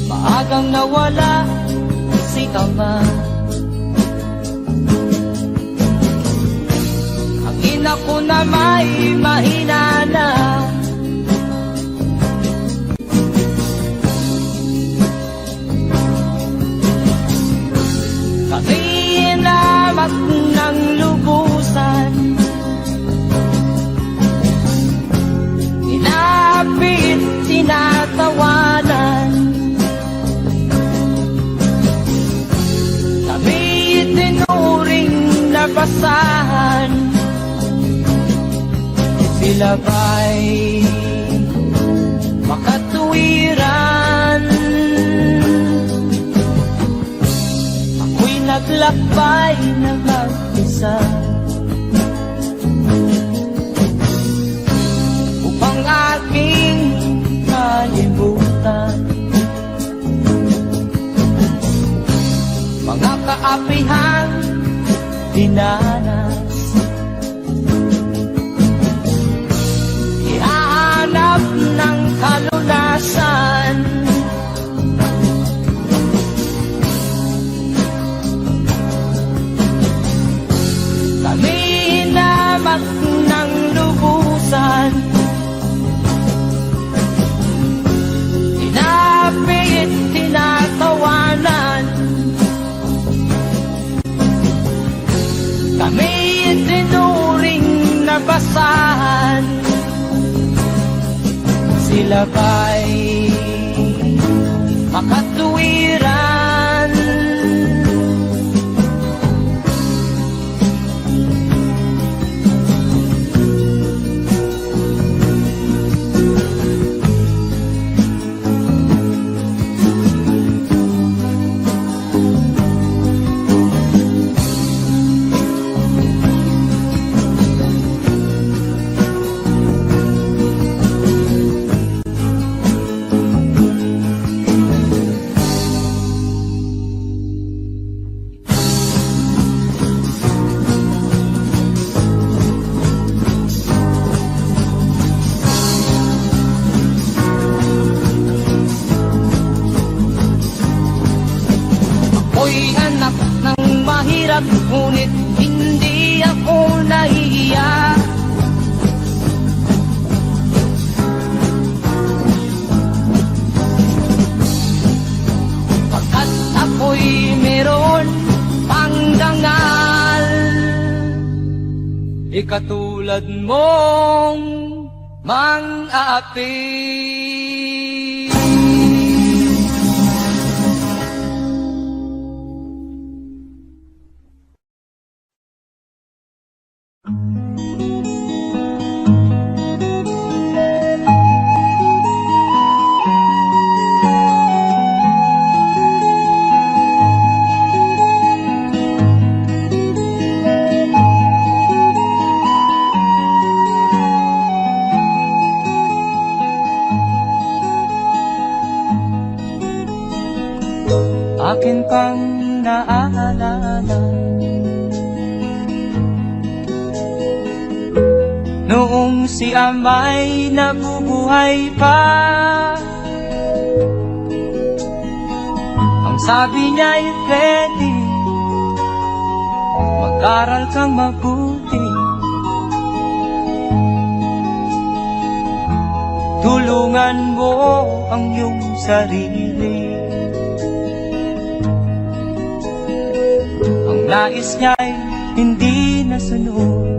Maagang nawala si ama, ang ina ko na may mahina na. Kami inamat ng lubusan, inapit, tinatawanan. Kami itinuring na basahan, sila ba'y makatuwiran? Naglakbay na mag-isa upang aking kalimutan mga kaapihang dinanas. Ihahanap ng kalunasan, kami inamat ng lubusan, inapit, tinatawanan. Kami itinuring na basahan, sila ba'y makatuwiran? Ikatulad mong mang-aapi. Akin pang naaalala noong si ama'y nabubuhay pa. Ang sabi niya'y Freddy, mag-aral kang mabuti, tulungan mo ang iyong sarili. Ang nais niya'y hindi nasunod,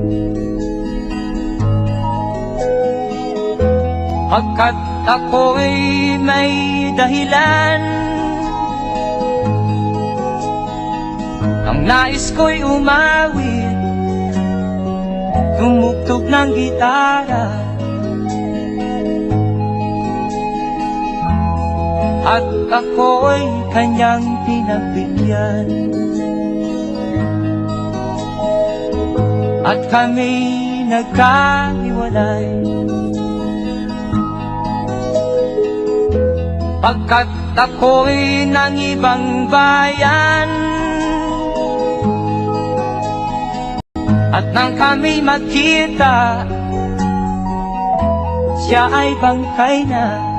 pagkat ako'y may dahilan. Ang nais ko'y umawit, tumugtog ng gitara, at ako'y kanyang pinagbigyan. At kami nagkahiwalay, pagkat ako'y ng ibang bayan. At nang kami magkita, siya ay bangkay na.